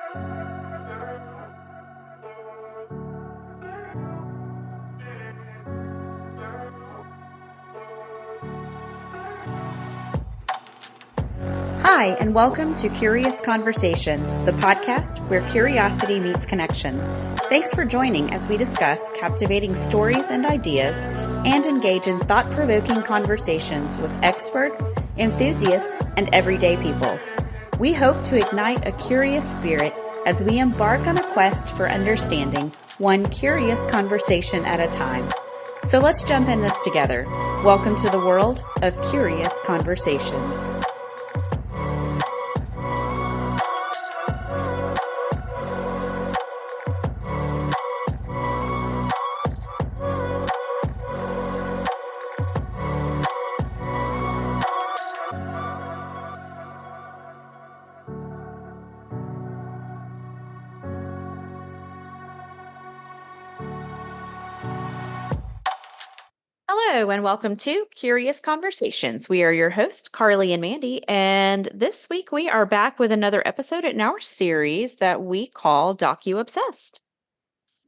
Hi, and welcome to Curious Conversations, the podcast where curiosity meets connection. Thanks for joining as we discuss captivating stories and ideas and engage in thought-provoking conversations with experts, enthusiasts, and everyday people. We hope to ignite a curious spirit as we embark on a quest for understanding, one curious conversation at a time. So let's jump in this together. Welcome to the world of Curious Conversations. Hello, and welcome to Curious Conversations. We are your hosts, Carly and Mandy, and this week we are back with another episode in our series that we call DocuObsessed.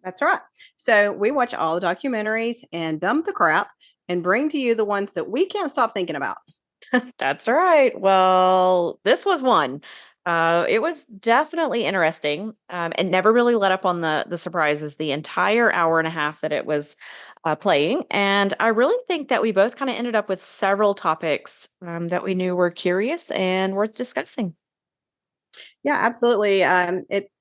That's right. So we watch all the documentaries and dump the crap and bring to you the ones that we can't stop thinking about. That's right. Well, this was one. It was definitely interesting, and never really let up on the surprises the entire hour and a half that it was playing. And I really think that we both kind of ended up with several topics that we knew were curious and worth discussing. Yeah, absolutely. It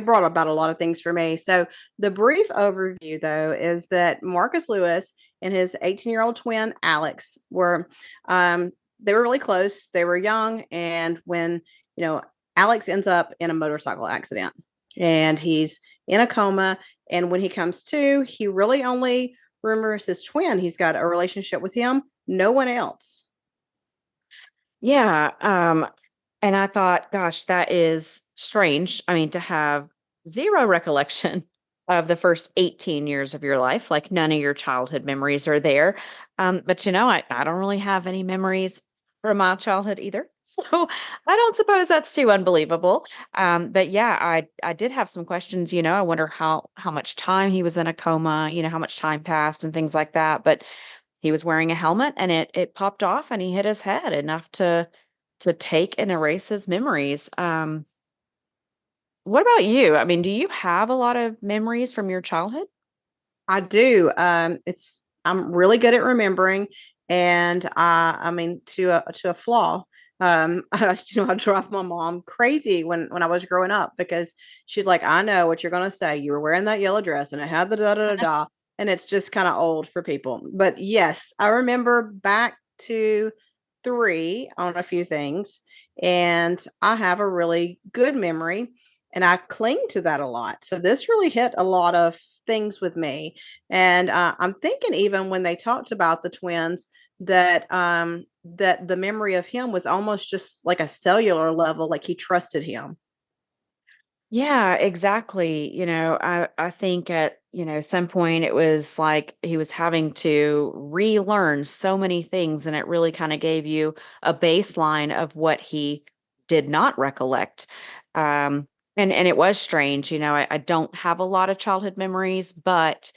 brought about a lot of things for me. So the brief overview, though, is that Marcus Lewis and his 18-year-old twin Alex they were really close. They were young, and when Alex ends up in a motorcycle accident, and he's in a coma, and when he comes to, he really only remembers his twin. He's got a relationship with him, no one else. Yeah. And I thought, gosh, that is strange. I mean, to have zero recollection of the first 18 years of your life, like none of your childhood memories are there. But I don't really have any memories from my childhood either. So I don't suppose that's too unbelievable. But yeah, I did have some questions, I wonder how much time he was in a coma, how much time passed and things like that. But he was wearing a helmet and it popped off and he hit his head enough to take and erase his memories. What about you? I mean, do you have a lot of memories from your childhood? I do. I'm really good at remembering, and I mean to a flaw. I drive my mom crazy when I was growing up because she'd like, I know what you're gonna say. You were wearing that yellow dress, and it had the da da da da, and it's just kind of old for people. But yes, I remember back to three on a few things, and I have a really good memory, and I cling to that a lot. So this really hit a lot of things with me. And I'm thinking even when they talked about the twins that the memory of him was almost just like a cellular level, like he trusted him. Yeah, exactly. I think at, some point it was like he was having to relearn so many things and it really kind of gave you a baseline of what he did not recollect. And it was strange, I don't have a lot of childhood memories, but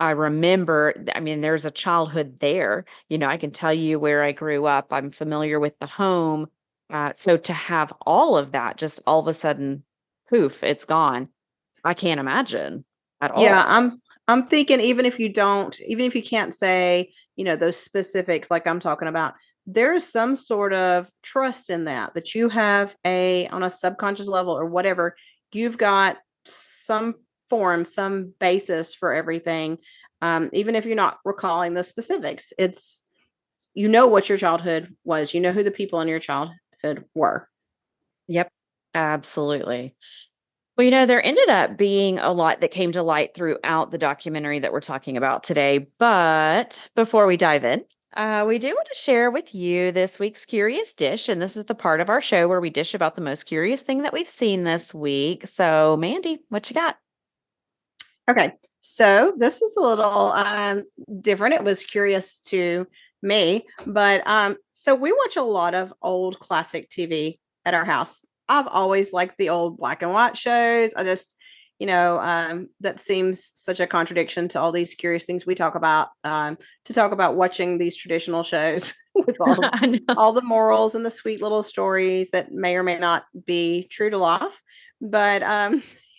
I remember, I mean, there's a childhood there. I can tell you where I grew up. I'm familiar with the home. So to have all of that just all of a sudden, poof, it's gone. I can't imagine at Yeah, all. I'm thinking even if you can't say, those specifics like I'm talking about, there is some sort of trust in that you have a on a subconscious level or whatever, you've got some form, some basis for everything. Even if you're not recalling the specifics, it's what your childhood was, who the people in your childhood were. Yep, absolutely. Well, there ended up being a lot that came to light throughout the documentary that we're talking about today. But before we dive in, we do want to share with you this week's curious dish. And this is the part of our show where we dish about the most curious thing that we've seen this week. So, Mandy, what you got? Okay. So this is a little different. It was curious to me, but so we watch a lot of old classic TV at our house. I've always liked the old black and white shows. I just, that seems such a contradiction to all these curious things we talk about. To talk about watching these traditional shows with I know. all the morals and the sweet little stories that may or may not be true to life. But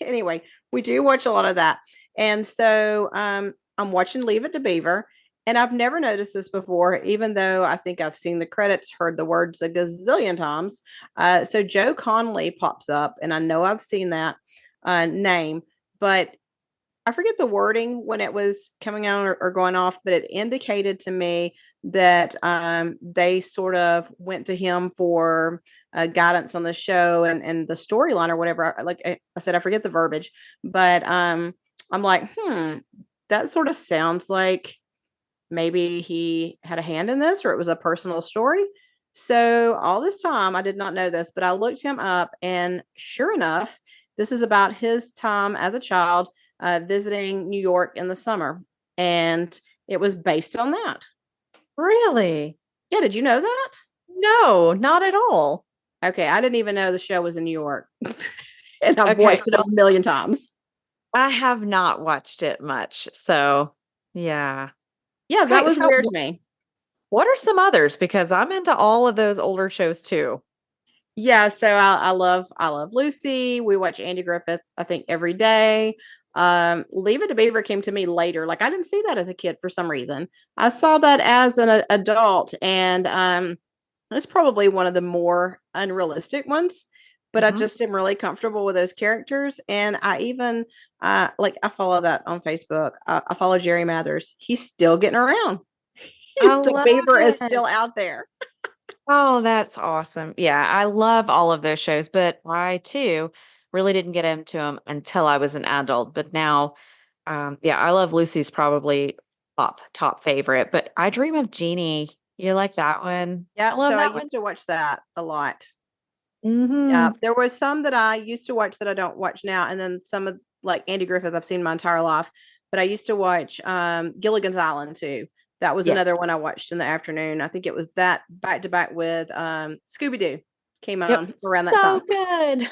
anyway, we do watch a lot of that, and so I'm watching Leave It to Beaver. And I've never noticed this before, even though I think I've seen the credits, heard the words a gazillion times. So Joe Conley pops up, and I know I've seen that name, but I forget the wording when it was coming out or going off, but it indicated to me that they sort of went to him for guidance on the show and the storyline or whatever. Like I said, I forget the verbiage, but I'm like, that sort of sounds like maybe he had a hand in this or it was a personal story. So all this time, I did not know this, but I looked him up, and sure enough, this is about his time as a child visiting New York in the summer. And it was based on that. Really? Yeah, did you know that? No, not at all. Okay, I didn't even know the show was in New York. And I've Okay. watched it a Well, million times. I have not watched it much. So, yeah. Yeah, that Okay. was So, weird to me. what are some others? Because I'm into all of those older shows too. Yeah, so I love Lucy. We watch Andy Griffith, I think, every day. Leave It to Beaver came to me later. Like I didn't see that as a kid for some reason. I saw that as an adult, and it's probably one of the more unrealistic ones. But I Hmm. just am really comfortable with those characters, and I even like I follow that on Facebook. I follow Jerry Mathers. He's still getting around. I The love beaver is it. still out there. Oh, that's awesome. Yeah, I love all of those shows, but I too really didn't get into them until I was an adult. But now, yeah, I love Lucy's probably top favorite. But I Dream of Jeannie. You like that one? I Yeah, love so I that one. used to watch that a lot. Hmm. Yeah, there was some that I used to watch that I don't watch now, and then some of like Andy Griffith I've seen my entire life. But I used to watch Gilligan's Island too. That was Yes. another one I watched in the afternoon. I think it was that back to back with Scooby Doo came Yep. on around that So time. good.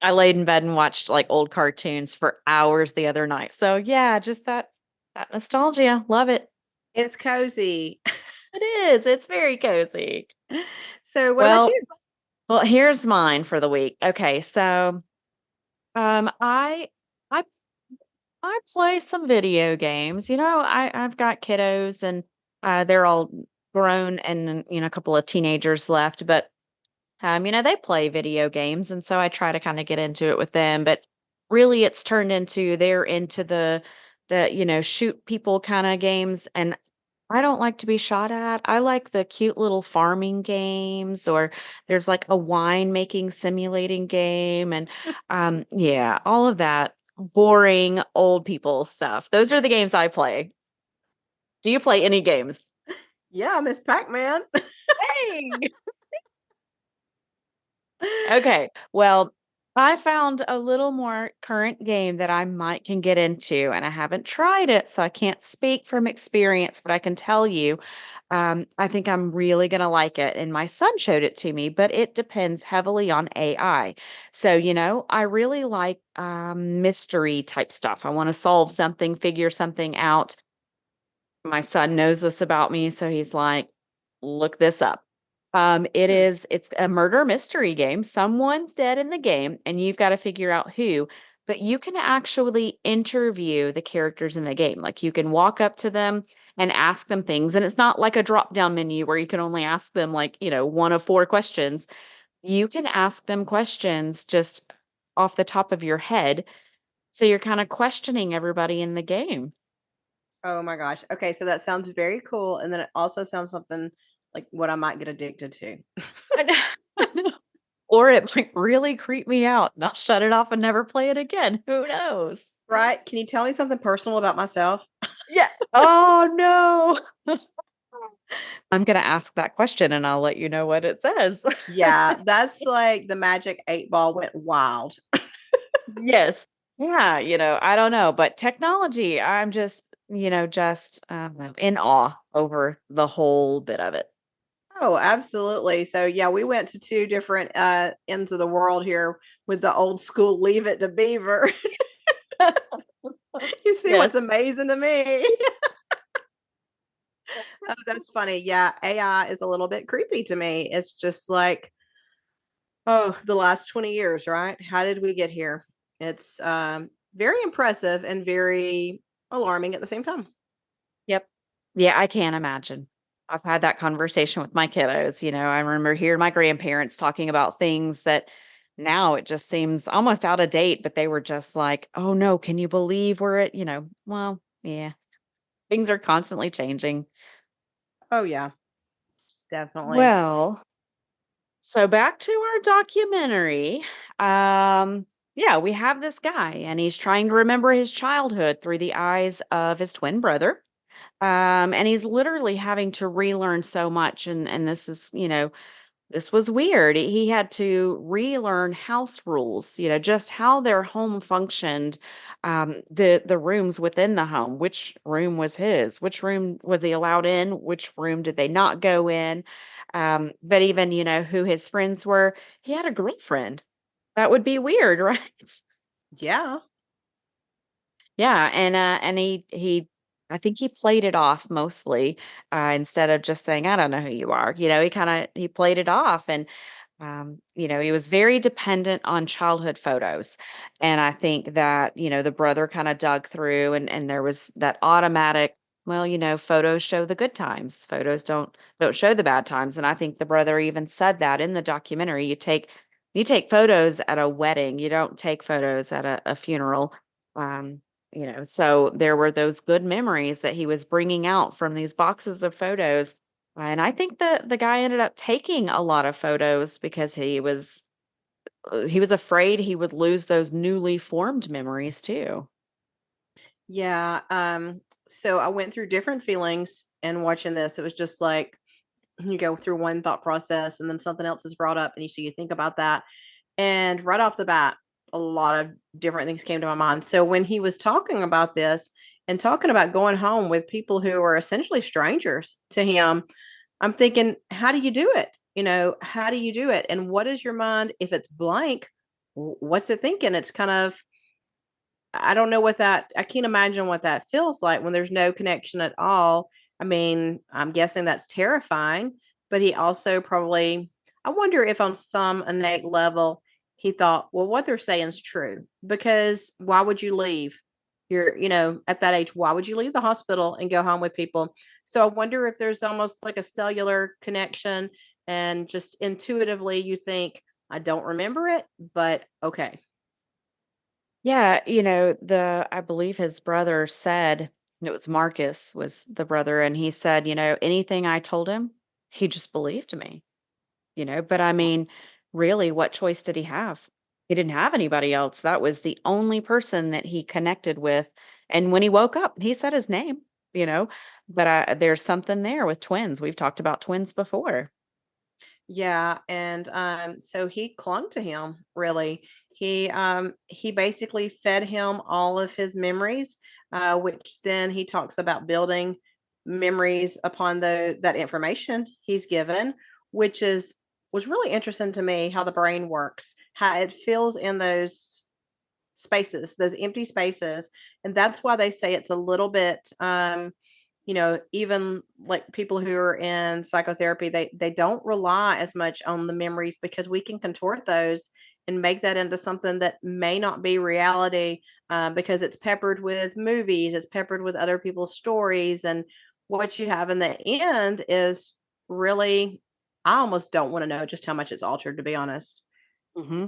I laid in bed and watched like old cartoons for hours the other night. So yeah, just that nostalgia. Love it. It's cozy. It is. It's very cozy. So what about Well, you? well, here's mine for the week. Okay, so um I I I play some video games. I've got kiddos and they're all grown and a couple of teenagers left, but they play video games, and so I try to kind of get into it with them. But really, it's turned into they're into the shoot people kind of games, and I don't like to be shot at. I like the cute little farming games, or there's like a wine making simulating game, and yeah, all of that boring old people stuff. Those are the games I play. Do you play any games? Yeah, Miss Pac-Man. Hey. Okay. Well, I found a little more current game that I might can get into, and I haven't tried it, so I can't speak from experience, but I can tell you, I think I'm really going to like it. And my son showed it to me, but it depends heavily on AI. So, I really like mystery type stuff. I want to solve something, figure something out. My son knows this about me, so he's like, "Look this up." Hmm. It's a murder mystery game. Someone's dead in the game, and you've got to figure out who. But you can actually interview the characters in the game. Like you can walk up to them and ask them things, and it's not like a drop-down menu where you can only ask them like, one of four questions. You can ask them questions just off the top of your head. So you're kind of questioning everybody in the game. Oh my gosh. Okay, so that sounds very cool. And then it also sounds something like what I might get addicted to. I know. I know. Or it might really creep me out, and I'll shut it off and never play it again. Who knows? Right? Can you tell me something personal about myself? Yeah. Oh, no. I'm gonna ask that question, and I'll let you know what it says. Yeah, that's like the magic 8 ball went wild. Yes. Yeah, I don't know, but technology, I'm just, just, in awe over the whole bit of it. Oh, absolutely. So yeah, we went to two different ends of the world here with the old school leave it to beaver. You see Yes. what's amazing to me? Oh, that's funny. Yeah, AI is a little bit creepy to me. It's just like, oh, the last 20 years, right? How did we get here? It's very impressive and very alarming at the same time. Yep. Yeah, I can't imagine. I've had that conversation with my kiddos. I remember hearing my grandparents talking about things that now it just seems almost out of date, but they were just like, "Oh no, can you believe we're at, well, yeah, things are constantly changing." Oh yeah, definitely. Well, so back to our documentary. Um, yeah, we have this guy and he's trying to remember his childhood through the eyes of his twin brother. And he's literally having to relearn so much, and this is, this was weird. He had to relearn house rules, just how their home functioned, the rooms within the home, which room was his, which room was he allowed in, which room did they not go in, but even, who his friends were. He had a girlfriend. That would be weird, right? Yeah. Yeah, and he I think he played it off mostly, instead of just saying, "I don't know who you are." He played it off, and he was very dependent on childhood photos. And I think that, the brother kind of dug through, and there was that automatic, well, photos show the good times. Photos don't show the bad times. And I think the brother even said that in the documentary. You take photos at a wedding, you don't take photos at a funeral. Um, so there were those good memories that he was bringing out from these boxes of photos, and I think the guy ended up taking a lot of photos because he was afraid he would lose those newly formed memories too. Yeah. So I went through different feelings and watching this. It was just like you go through one thought process and then something else is brought up and you think about that. And right off the bat, a lot of different things came to my mind. So when he was talking about this and talking about going home with people who are essentially strangers to him, I'm thinking, how do you do it? How do you do it? And what is your mind if it's blank? What's it thinking? It's kind of, I don't know what that, I can't imagine what that feels like when there's no connection at all. I mean, I'm guessing that's terrifying, but he also probably, I wonder if on some innate level, he thought, well, what they're saying is true because why would you leave? At that age, why would you leave the hospital and go home with people? So I wonder if there's almost like a cellular connection and just intuitively you think, I don't remember it, but okay. Yeah, the I believe his brother said, it was Marcus was the brother, and he said, anything I told him, he just believed me. But I mean, really, what choice did he have? He didn't have anybody else. That was the only person that he connected with. And when he woke up, he said his name, you know, but there's something there with twins. We've talked about twins before. Yeah, and so he clung to him, really. He basically fed him all of his memories, which then he talks about building memories upon that information he's given, which was really interesting to me how the brain works, how it fills in those spaces, those empty spaces. And that's why they say it's a little bit even like people who are in psychotherapy, they don't rely as much on the memories because we can contort those and make that into something that may not be reality because it's peppered with movies, it's peppered with other people's stories, and what you have in the end is really, I almost don't want to know just how much it's altered, to be honest. Hmm.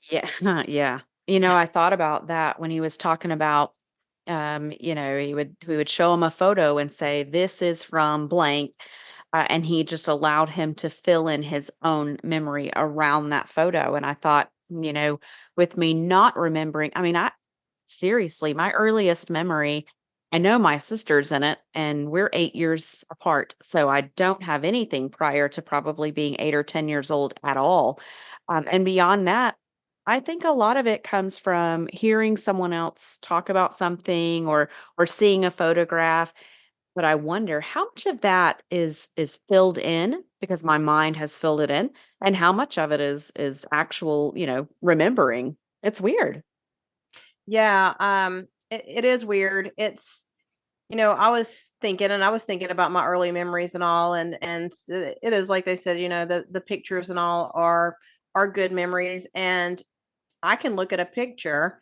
Yeah, yeah. I thought about that when he was talking about, we would show him a photo and say, "This is from blank," and he just allowed him to fill in his own memory around that photo. And I thought, with me not remembering, I mean, I seriously, my earliest memory, I know my sister's in it, and we're 8 years apart, so I don't have anything prior to probably being 8 or 10 years old at all. And beyond that, I think a lot of it comes from hearing someone else talk about something or seeing a photograph. But I wonder how much of that is filled in because my mind has filled it in, and how much of it is actual, remembering. It's weird. Yeah, it is weird. It's, I was thinking about my early memories and all, and it is like they said, the pictures and all are good memories, and I can look at a picture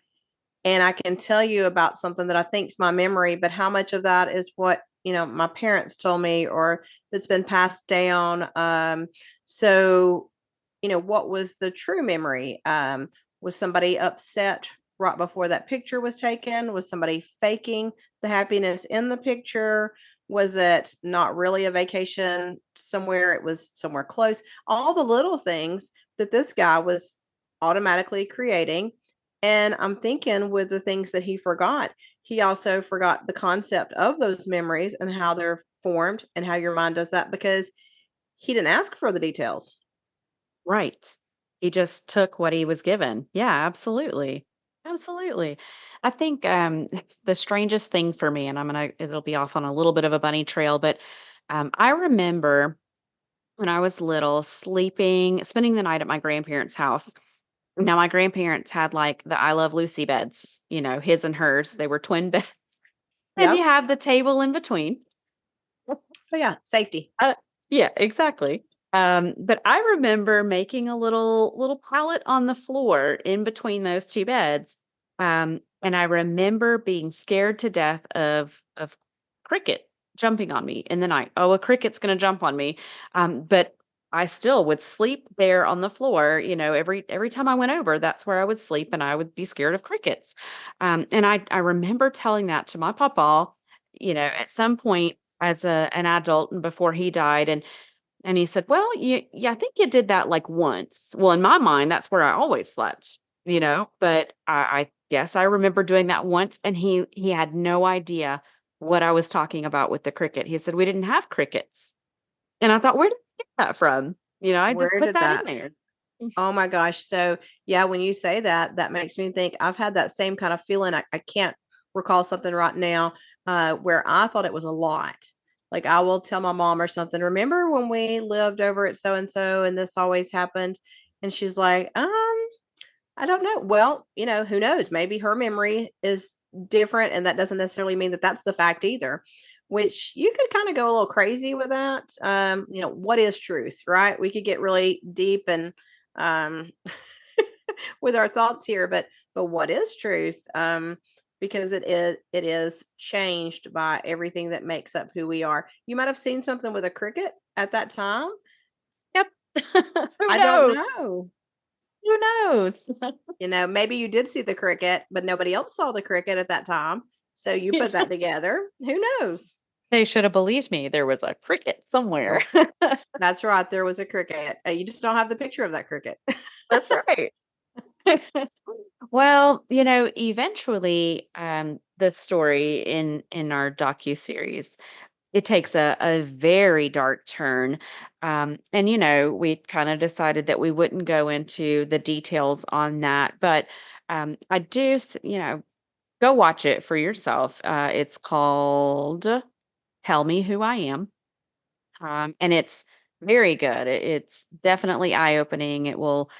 and I can tell you about something that I think's my memory, but how much of that is what, my parents told me or that's been passed down. So, what was the true memory? Was somebody upset right before that picture was taken? Was somebody faking the happiness in the picture? Was it not really a vacation somewhere? It was somewhere close. All the little things that this guy was automatically creating. And I'm thinking with the things that he also forgot the concept of those memories and how they're formed and how your mind does that because he didn't ask for the details. Right. He just took what he was given. Yeah, absolutely. Absolutely. I think the strangest thing for me, and it'll be off on a little bit of a bunny trail, but I remember when I was little spending the night at my grandparents' house. Now, my grandparents had like the I Love Lucy beds, his and hers. They were twin beds. And you Yep. have the table in between. Oh yeah, safety. Yeah, exactly. But I remember making a little pallet on the floor in between those 2 beds, and I remember being scared to death of cricket jumping on me in the night. "Oh, a cricket's gonna jump on me." But I still would sleep there on the floor, every time I went over, that's where I would sleep, and I would be scared of crickets. And I remember telling that to my papa, at some point as an adult and before he died, and he said, "Well, yeah, I think you did that like once." Well, in my mind, that's where I always slept, but I guess I remember doing that once, and he had no idea what I was talking about with the cricket. He said, "We didn't have crickets." And I thought, "Where did you get that from?" I just Where put did that in that? there. Oh my gosh. So, yeah, when you say that, that makes me think I've had that same kind of feeling. I can't recall something right now where I thought it was a lot. Like I will tell my mom or something, remember when we lived over at so and so and this always happened? And she's like, I don't know. Well, who knows? Maybe her memory is different, and that doesn't necessarily mean that that's the fact either. Which you could kind of go a little crazy with that. What is truth, right? We could get really deep and um, with our thoughts here, but what is truth? Because it is changed by everything that makes up who we are. You might have seen something with a cricket at that time. Yep. Who I don't knows? know. Who knows? Maybe you did see the cricket, but nobody else saw the cricket at that time. So you put that together. Who knows? They should have believed me. There was a cricket somewhere. Nope. That's right. There was a cricket. You just don't have the picture of that cricket. That's right. Well, eventually, the story in our docu series it takes a very dark turn, and we kind of decided that we wouldn't go into the details on that, but I do, go watch it for yourself. It's called "Tell Me Who I Am," and it's very good. It's definitely eye opening. It will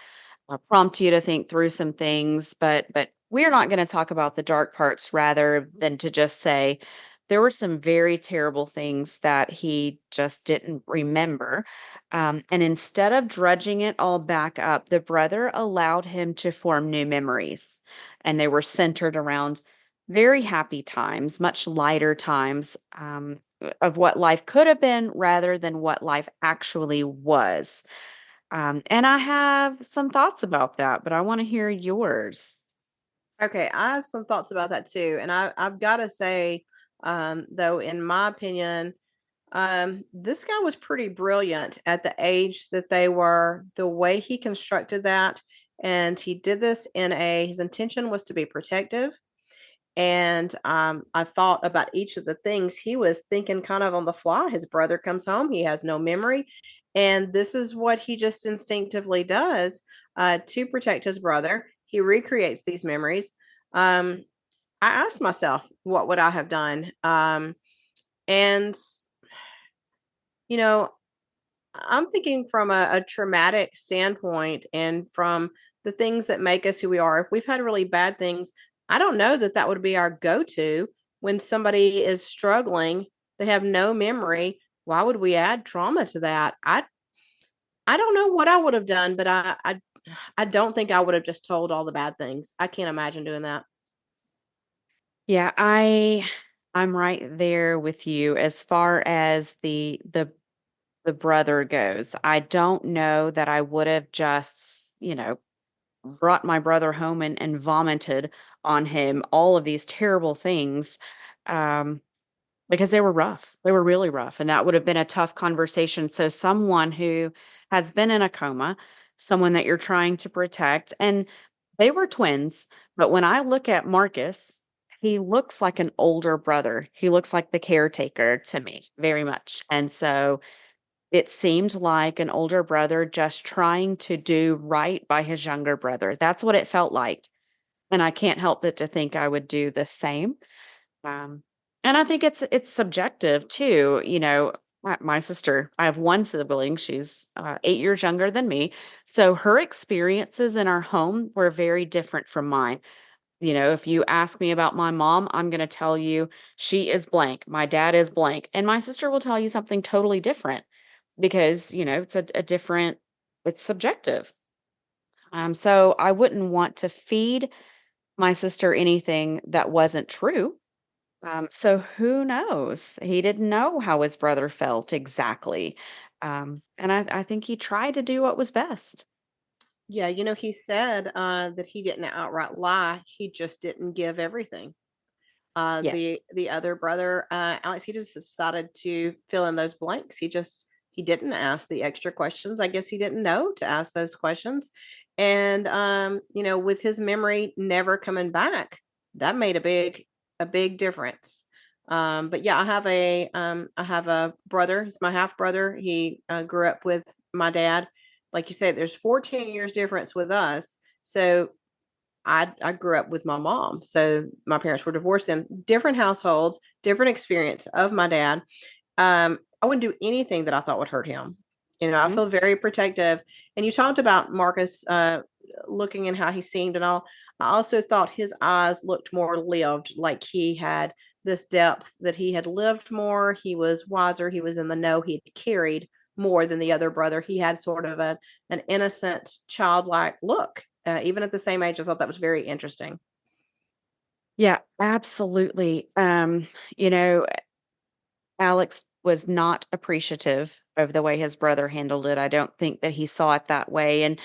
prompt you to think through some things, but we're not going to talk about the dark parts rather than to just say there were some very terrible things that he just didn't remember. And instead of drudging it all back up, the brother allowed him to form new memories. And they were centered around very happy times, much lighter times of what life could have been rather than what life actually was. And I have some thoughts about that, but I want to hear yours. Okay, I have some thoughts about that too. And I've got to say, though, in my opinion, this guy was pretty brilliant at the age that they were, the way he constructed that. And he did this his intention was to be protective. And I thought about each of the things he was thinking kind of on the fly. His brother comes home, he has no memory. And this is what he just instinctively does to protect his brother. He recreates these memories. I asked myself, what would I have done? And, you know, I'm thinking from a traumatic standpoint and from the things that make us who we are. If we've had really bad things, I don't know that that would be our go to when somebody is struggling. They have no memory. Why would we add trauma to that? I don't know what I would have done, but I don't think I would have just told all the bad things. I can't imagine doing that. Yeah, I'm right there with you as far as the brother goes. I don't know that I would have just, brought my brother home and vomited on him all of these terrible things. Um, because they were rough. They were really rough, and that would have been a tough conversation. So someone who has been in a coma, someone that you're trying to protect, and they were twins, but when I look at Marcus, he looks like an older brother. He looks like the caretaker to me, very much. And so it seemed like an older brother just trying to do right by his younger brother. That's what it felt like. And I can't help but to think I would do the same. Um, and I think it's subjective too. My sister, I have one sibling. She's 8 years younger than me, so her experiences in our home were very different from mine. If you ask me about my mom, I'm going to tell you she is blank. My dad is blank, and my sister will tell you something totally different because it's a different. It's subjective. So I wouldn't want to feed my sister anything that wasn't true. So who knows? He didn't know how his brother felt exactly. And I think he tried to do what was best. Yeah, he said that he didn't outright lie. He just didn't give everything. Yeah. The other brother, Alex, he just decided to fill in those blanks. He didn't ask the extra questions. I guess he didn't know to ask those questions. And with his memory never coming back, that made a big difference. But yeah, I have a brother. He's my half brother. He grew up with my dad. Like you said, there's 14 years difference with us. So I grew up with my mom. So my parents were divorced in different households, different experience of my dad. I wouldn't do anything that I thought would hurt him. I Mhm. feel very protective. And you talked about Marcus looking and how he seemed and all. I also thought his eyes looked more lived, like he had this depth, that he had lived more, he was wiser, he was in the know, he had carried more than the other brother. He had sort of an innocent, childlike look. Even at the same age, I thought that was very interesting. Yeah, absolutely. You know, Alex was not appreciative of the way his brother handled it. I don't think that he saw it that way. And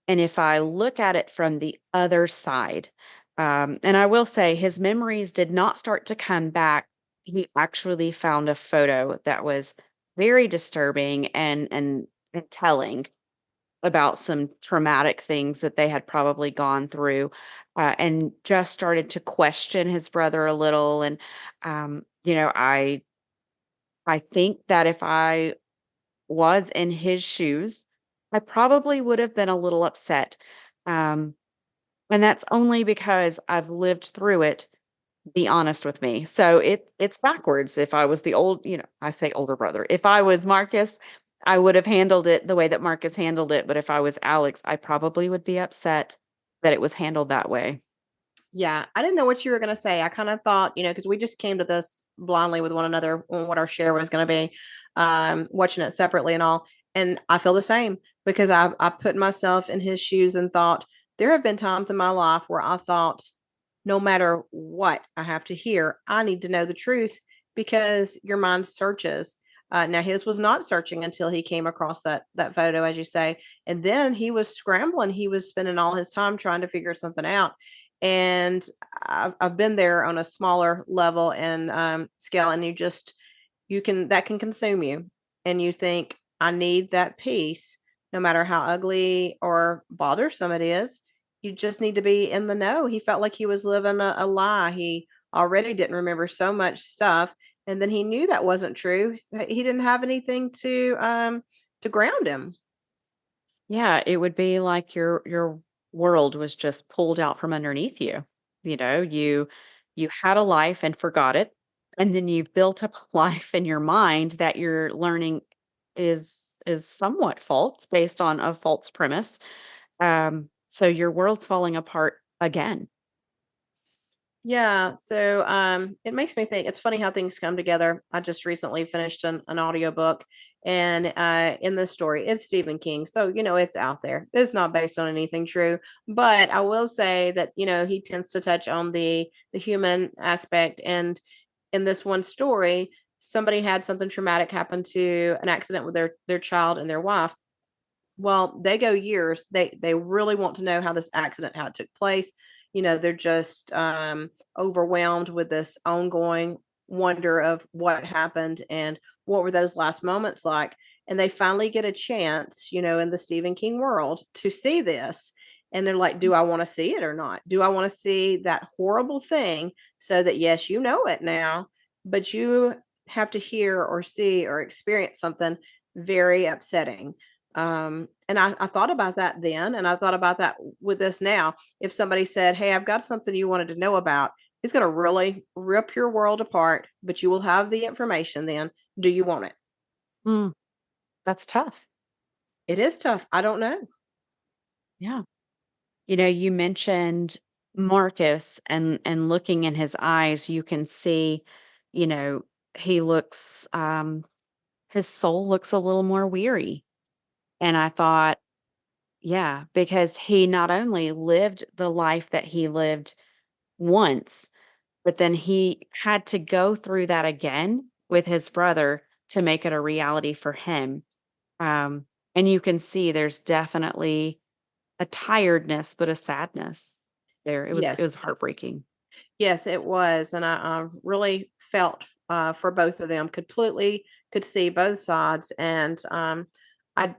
if I look at it from the other side, and I will say his memories did not start to come back. He actually found a photo that was very disturbing and telling about some traumatic things that they had probably gone through, and just started to question his brother a little. And I think that if I was in his shoes, I probably would have been a little upset. Um, and that's only because I've lived through it, be honest with me. So it's backwards. If I was the I say older brother. If I was Marcus, I would have handled it the way that Marcus handled it, but if I was Alex, I probably would be upset that it was handled that way. Yeah, I didn't know what you were going to say. I kind of thought, because we just came to this blindly with one another on what our share was going to be, watching it separately and all. And I feel the same because I put myself in his shoes and thought there have been times in my life where I thought, no matter what I have to hear, I need to know the truth because your mind searches. Now his was not searching until he came across that photo, as you say, and then he was scrambling. He was spending all his time trying to figure something out. And I've been there on a smaller level and scale, and that can consume you, and you think I need that peace, no matter how ugly or bothersome it is. You just need to be in the know. He felt like he was living a lie. He already didn't remember so much stuff, and then he knew that wasn't true. He didn't have anything to ground him. Yeah, it would be like your world was just pulled out from underneath you. You had a life and forgot it. and then you've built up a life in your mind that you're learning is somewhat false based on a false premise. So your world's falling apart again. Yeah, so it makes me think it's funny how things come together. I just recently finished an audiobook and in this story it's Stephen King. So, it's out there. It's not based on anything true, but I will say that, he tends to touch on the human aspect, and in this one story, somebody had something traumatic happen to an accident with their child and their wife. Well, they go years. They really want to know how this accident, how it took place. They're just overwhelmed with this ongoing wonder of what happened and what were those last moments like. And they finally get a chance, in the Stephen King world to see this. And they're like, do I want to see it or not? Do I want to see that horrible thing so that, yes, you know it now, but you have to hear or see or experience something very upsetting. And I thought about that then, and I thought about that with this now. If somebody said, "Hey, I've got something you wanted to know about," it's going to really rip your world apart, but you will have the information then. Do you want it? Mm, that's tough. It is tough. I don't know. Yeah. You mentioned Marcus and looking in his eyes, you can see, you know, he looks his soul looks a little more weary. And I thought, yeah, because he not only lived the life that he lived once, but then he had to go through that again with his brother to make it a reality for him. Um, and you can see there's definitely a tiredness, but a sadness there. It was Yes. heartbreaking. Yes, it was, and I really felt, for both of them, completely could see both sides, and, I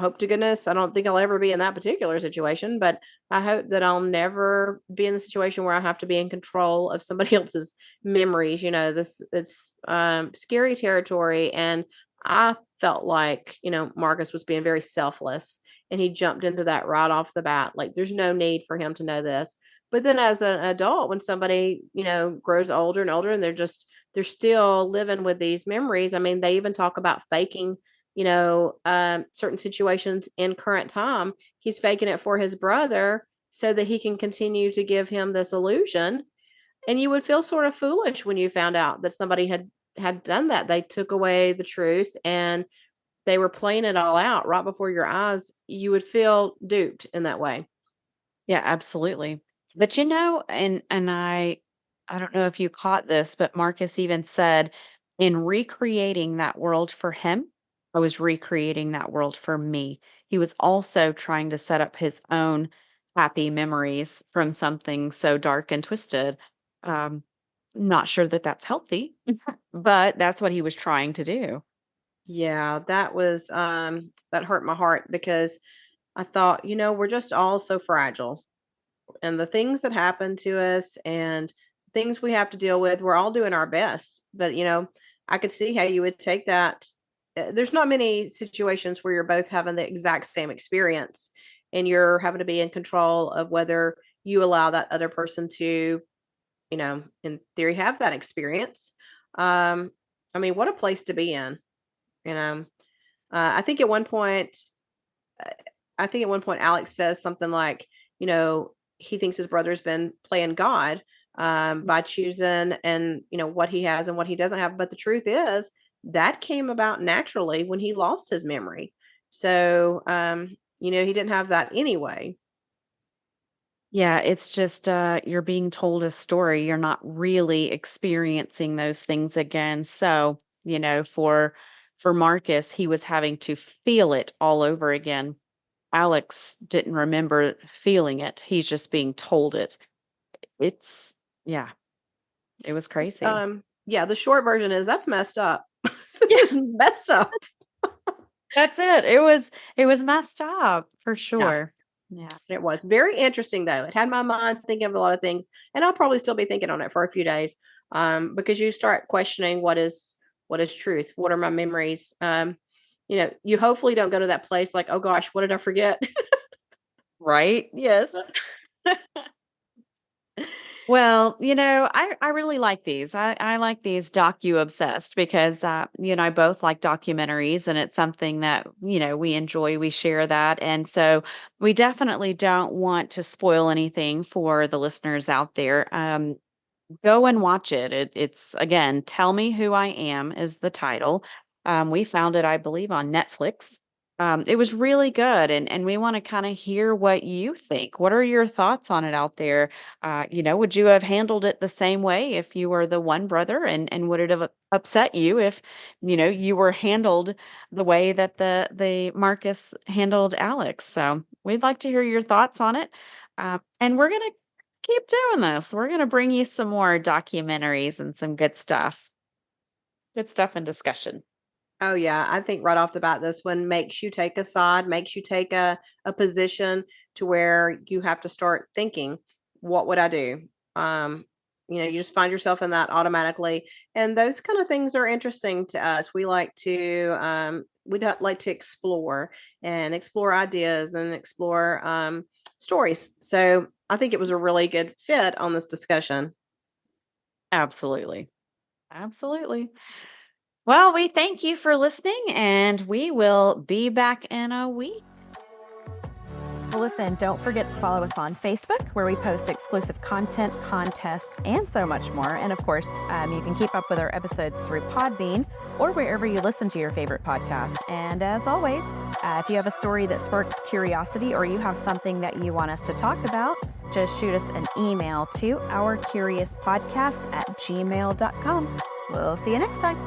hope to goodness I don't think I'll ever be in that particular situation, but I hope that I'll never be in the situation where I have to be in control of somebody else's memories. This it's scary territory, and I felt like, Marcus was being very selfless, and he jumped into that right off the bat. Like there's no need for him to know this. But then as an adult, when somebody, grows older and older and they're still living with these memories. I mean, they even talk about faking, certain situations in current time. He's faking it for his brother so that he can continue to give him this illusion. And you would feel sort of foolish when you found out that somebody had done that. They took away the truth and they were playing it all out right before your eyes. You would feel duped in that way. Yeah, absolutely. But and I don't know if you caught this, but Marcus even said in recreating that world for him, I was recreating that world for me. He was also trying to set up his own happy memories from something so dark and twisted. Um, not sure that that's healthy, but that's what he was trying to do. Yeah, that hurt my heart because I thought, we're just all so fragile, and the things that happen to us and things we have to deal with, we're all doing our best. But, I could see how you would take that. There's not many situations where you're both having the exact same experience and you're having to be in control of whether you allow that other person to, in theory, have that experience. Um, I mean, what a place to be in, you know. I think at one point, uh, I think at one point Alex says something like, he thinks his brother's been playing God by choosing and what he has and what he doesn't have. But the truth is that came about naturally when he lost his memory. So he didn't have that anyway. Yeah, it's just you're being told a story. You're not really experiencing those things again. So, for Marcus, he was having to feel it all over again. Alex didn't remember feeling it. He's just being told it. It's yeah, it was crazy. Yeah, the short version is that's messed up. Yeah, This is messed up. that's it. It was messed up for Yeah. sure. Yeah. It was very interesting, though. It had my mind thinking of a lot of things, and I'll probably still be thinking on it for a few days, because you start questioning what is truth, what are my memories. You hopefully don't go to that place like, oh gosh, what did I forget? Right? Yes. Well, I really like these. I like these DocuObsessed because you and I both like documentaries, and it's something that, we enjoy. We share that. And so we definitely don't want to spoil anything for the listeners out there. Go and watch it. It's again, Tell Me Who I Am is the title. We found it, I believe, on Netflix. It was really good, and we want to kind of hear what you think. What are your thoughts on it out there? Would you have handled it the same way if you were the one brother, and would it have upset you if, you were handled the way that the Marcus handled Alex? So we'd like to hear your thoughts on it. And we're gonna keep doing this. We're gonna bring you some more documentaries and some good stuff. Good stuff and discussion. Oh yeah, I think right off the bat, this one makes you take a side, makes you take a position to where you have to start thinking, what would I do? Um, you just find yourself in that automatically, and those kind of things are interesting to us. We don't like to explore ideas and explore stories. So I think it was a really good fit on this discussion. Absolutely. Absolutely. Well, we thank you for listening, and we will be back in a week. Well, listen, don't forget to follow us on Facebook, where we post exclusive content, contests, and so much more. And of course, you can keep up with our episodes through Podbean or wherever you listen to your favorite podcast. And as always, if you have a story that sparks curiosity or you have something that you want us to talk about, just shoot us an email to ourcuriouspodcast@gmail.com. We'll see you next time.